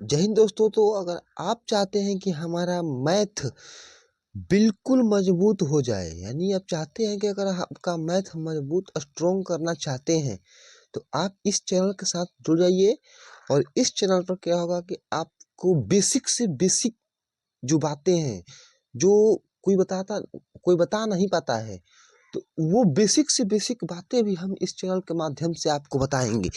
जय हिंद दोस्तों। तो अगर आप चाहते हैं कि हमारा मैथ बिल्कुल मजबूत हो जाए, यानी आप चाहते हैं कि अगर आपका मैथ मजबूत स्ट्रॉन्ग करना चाहते हैं, तो आप इस चैनल के साथ जुड़ जाइए। और इस चैनल पर क्या होगा कि आपको बेसिक से बेसिक जो बातें हैं, जो कोई बता नहीं पाता है, तो वो बेसिक से बेसिक बातें भी हम इस चैनल के माध्यम से आपको बताएंगे।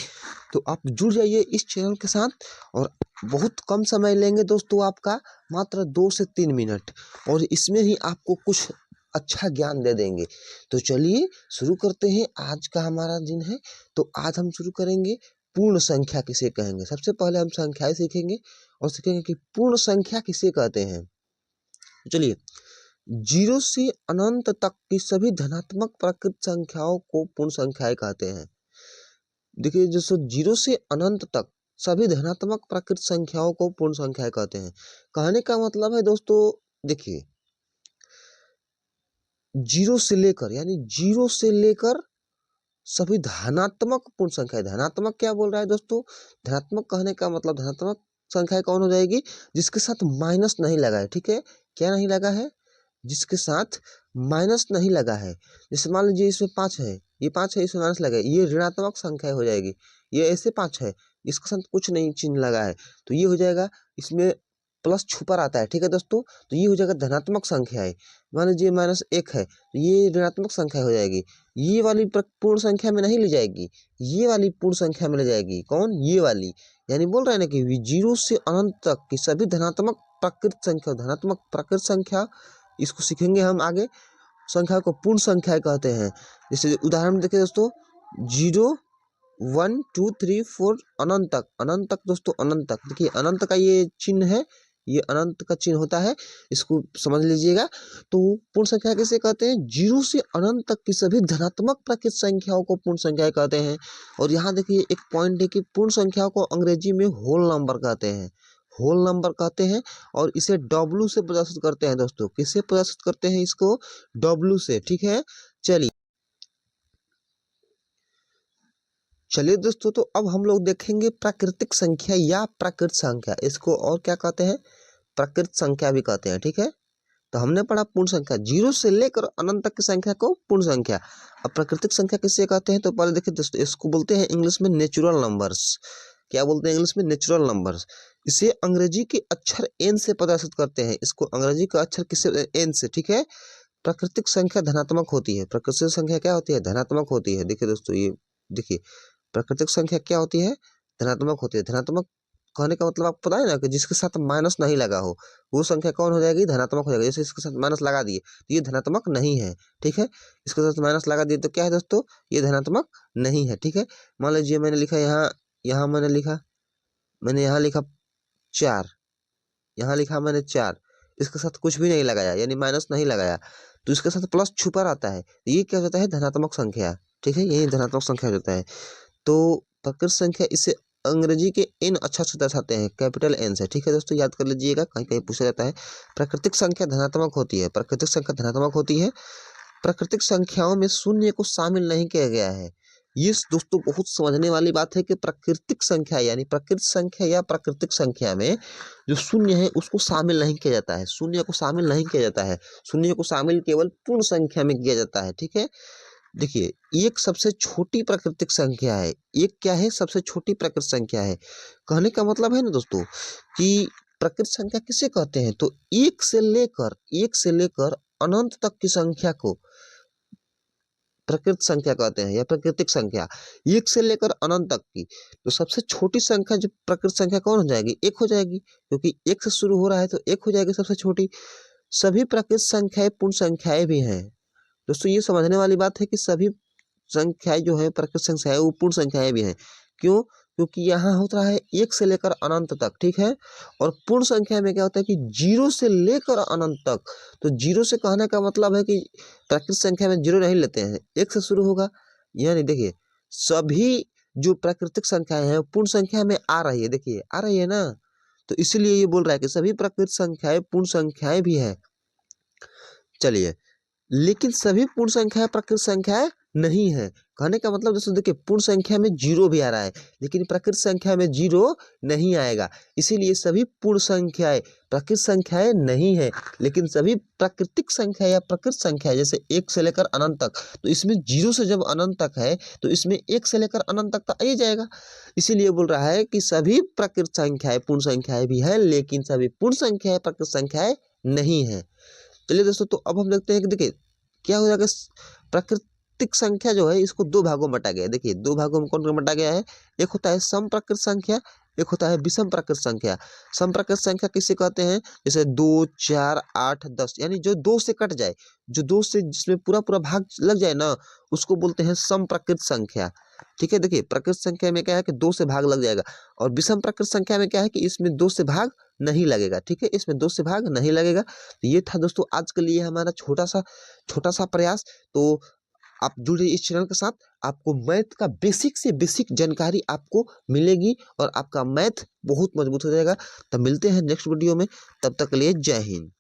तो आप जुड़ जाइए इस चैनल के साथ। और बहुत कम समय लेंगे दोस्तों, आपका मात्र 2 से 3 मिनट, और इसमें ही आपको कुछ अच्छा ज्ञान दे देंगे। तो चलिए शुरू करते हैं। आज का हमारा दिन है, तो आज हम शुरू करेंगे पूर्ण संख्या किसे कहेंगे। सबसे पहले हम संख्याएं सीखेंगे और सीखेंगे कि पूर्ण संख्या किसे कहते हैं। तो चलिए, 0 से अनंत तक की सभी धनात्मक प्राकृत संख्याओं को पूर्ण संख्याएं कहते हैं। देखिए दोस्तों, 0 से अनंत तक सभी धनात्मक प्राकृत संख्याओं को पूर्ण संख्याएं कहते हैं। कहने का मतलब है दोस्तों, देखिए 0 से लेकर, यानी 0 से लेकर सभी धनात्मक पूर्ण संख्या। धनात्मक क्या बोल रहा है दोस्तों? धनात्मक कहने का मतलब धनात्मक संख्या कौन हो जाएगी? जिसके साथ माइनस नहीं लगा है। ठीक है, क्या नहीं लगा है? जिसके साथ माइनस नहीं लगा है। जैसे मान लीजिए इसमें 5 है, ये 5 है, इसमें माइनस लगा है, ये ऋणात्मक संख्या हो जाएगी। ये ऐसे 5 है, इसके साथ कुछ नहीं चिन्ह लगा है, तो ये हो जाएगा, इसमें प्लस छुपा रहता है। ठीक है दोस्तों, तो ये हो जाएगा धनात्मक संख्या है। मान लीजिए -1 है, तो ये ऋणात्मक संख्या हो जाएगी। ये वाली पूर्ण संख्या में नहीं ली जाएगी, ये वाली पूर्ण संख्या में ले जाएगी। कौन? ये वाली। यानी बोल रहे हैं ना कि 0 से अनंत तक की सभी धनात्मक प्राकृत संख्या, धनात्मक प्राकृत संख्या, इसको सीखेंगे हम आगे। संख्या को पूर्ण संख्या कहते हैं। जैसे उदाहरण देखिए दोस्तों, 0 1 2 3 4 अनंत तक। अनंत तक दोस्तों, अनंत तक देखिए, अनंत का ये चिन्ह है, ये अनंत का चिन्ह होता है, इसको समझ लीजिएगा। तो पूर्ण संख्या किसे कहते हैं? 0 से अनंत तक की सभी धनात्मक प्राकृत संख्याओं को पूर्ण संख्या कहते हैं। और यहाँ देखिए एक पॉइंट है कि पूर्ण संख्या को अंग्रेजी में होल नंबर कहते हैं। होल नंबर कहते हैं, और इसे डब्लू से प्रदर्शित करते हैं दोस्तों। किससे प्रदर्शित करते हैं इसको? डब्लू से। ठीक है, चलिए दोस्तों, तो अब हम लोग देखेंगे प्राकृतिक संख्या या प्राकृत संख्या। इसको और क्या कहते हैं? प्राकृत संख्या भी कहते हैं। ठीक है, तो हमने पढ़ा पूर्ण संख्या, 0 से लेकर अनंत तक की संख्या को पूर्ण संख्या। अब प्राकृतिक संख्या किससे कहते हैं? तो पहले देखिए दोस्तों, इसको बोलते हैं इंग्लिश में नेचुरल नंबर्स। क्या बोलते हैं इंग्लिश में? Natural numbers. इसे अंग्रेजी के अक्षर एन से प्रदर्शित करते हैं। इसको अंग्रेजी का अक्षर किससे? एन से। ठीक है, प्राकृतिक संख्या धनात्मक होती है। प्राकृतिक संख्या क्या होती है? धनात्मक होती है। देखिए दोस्तों, ये देखिए, प्राकृतिक संख्या क्या होती है? धनात्मक होती है। धनात्मक कहने का मतलब आपको पता है ना, कि जिसके साथ माइनस नहीं लगा हो, वो संख्या कौन हो जाएगी? धनात्मक हो जाएगी। जैसे इसके साथ माइनस लगा दिए तो ये धनात्मक नहीं है। ठीक है, इसके साथ माइनस लगा दिए तो क्या है दोस्तों? ये धनात्मक नहीं है। ठीक है, मान लीजिए मैंने लिखा यहाँ, यहाँ मैंने यहाँ लिखा 4, यहाँ लिखा मैंने 4, इसके साथ कुछ भी नहीं लगाया, यानी माइनस नहीं लगाया, तो इसके साथ प्लस छुपा रहता है, ये क्या होता है? धनात्मक संख्या। ठीक है, यही धनात्मक संख्या होता है। तो प्राकृत संख्या, इसे अंग्रेजी के एन अक्षर से दर्शाते हैं, कैपिटल एन से। ठीक है दोस्तों, याद कर लीजिएगा, कहीं कहीं पूछा जाता है। प्राकृतिक संख्या धनात्मक होती है। प्राकृतिक संख्या धनात्मक होती है। प्राकृतिक संख्याओं में शून्य को शामिल नहीं किया गया है। ये दोस्तों बहुत समझने वाली बात है कि प्राकृतिक संख्या, यानी प्राकृत संख्या या प्राकृतिक संख्या में जो शून्य है उसको शामिल नहीं किया जाता है। शून्य को शामिल नहीं किया जाता है। शून्य को शामिल केवल पूर्ण संख्या में किया जाता है। ठीक है, देखिए, एक सबसे छोटी प्राकृतिक संख्या है। एक क्या है? सबसे छोटी प्राकृतिक संख्या है। कहने का मतलब है ना दोस्तों, कि प्राकृतिक संख्या किसे कहते हैं? तो एक से लेकर अनंत तक की संख्या को प्राकृतिक संख्या कहते हैं, या प्राकृतिक संख्या। एक से लेकर अनंत तक की, तो सबसे छोटी संख्या जो प्राकृतिक संख्या कौन हो जाएगी? एक हो जाएगी, क्योंकि एक से शुरू हो रहा है, तो एक हो जाएगी सबसे छोटी। सभी प्राकृतिक संख्याएं पूर्ण संख्याएं भी हैं दोस्तों। ये समझने वाली बात है कि सभी संख्याएं जो है प्राकृतिक संख्याएं, वो पूर्ण संख्याएं भी हैं। क्यों? क्योंकि यहाँ होता है 1 से लेकर अनंत तक। ठीक है, और पूर्ण संख्या में क्या होता है कि 0 से लेकर अनंत तक। तो 0 से कहने का मतलब है कि प्राकृतिक संख्या में 0 नहीं लेते हैं, 1 से शुरू होगा। यानी देखिए, सभी जो प्राकृतिक संख्याएं हैं पूर्ण संख्या में आ रही है। देखिए, आ रही है ना, तो इसीलिए ये बोल रहा है कि सभी प्राकृतिक संख्याएं पूर्ण संख्याएं भी है। चलिए, लेकिन सभी पूर्ण संख्याएं प्राकृतिक संख्याएं नहीं है। कहने का मतलब दोस्तों देखिए पूर्ण संख्या में जीरो भी आ रहा है, लेकिन प्राकृत संख्या में जीरो नहीं आएगा। इसीलिए सभी पूर्ण संख्याएं प्राकृत संख्याएं नहीं है, लेकिन सभी प्राकृतिक संख्या या प्रकृत संख्या जैसे 1 से लेकर अनंत तक, तो इसमें जीरो से जब अनंत तक है तो इसमें 1 से लेकर अनंत तक तो आ ही जाएगा। इसीलिए बोल रहा है कि सभी प्राकृत संख्याएं पूर्ण संख्याएं भी है, लेकिन सभी पूर्ण संख्याएं प्रकृत संख्याएं नहीं है। चलिए दोस्तों, तो अब हम देखते हैं कि देखिए क्या हो जाएगा। प्राकृतिक संख्या जो है इसको दो भागों में बांटा गया है। देखिए दो भागों में कौन कौन बांटा गया है, एक होता है सम प्राकृत संख्या, एक होता है विषम प्राकृत संख्या। सम प्राकृत संख्या किसे कहते हैं, जैसे 2, 4, 8, 10, यानी जो 2 से कट जाए, जो 2 से जिसमें पूरा पूरा भाग लग जाए ना, उसको बोलते हैं सम प्राकृत संख्या। ठीक है, देखिए प्राकृत संख्या में क्या है कि 2 से भाग लग जाएगा, और विषम प्राकृत संख्या में क्या है कि इसमें 2 से भाग नहीं लगेगा। ठीक है, इसमें 2 से भाग नहीं लगेगा। तो ये था दोस्तों आज के लिए हमारा छोटा सा प्रयास। तो आप जुड़े इस चैनल के साथ, आपको मैथ का बेसिक से बेसिक जानकारी आपको मिलेगी और आपका मैथ बहुत मजबूत हो जाएगा। तब मिलते हैं नेक्स्ट वीडियो में, तब तक के लिए जय हिंद।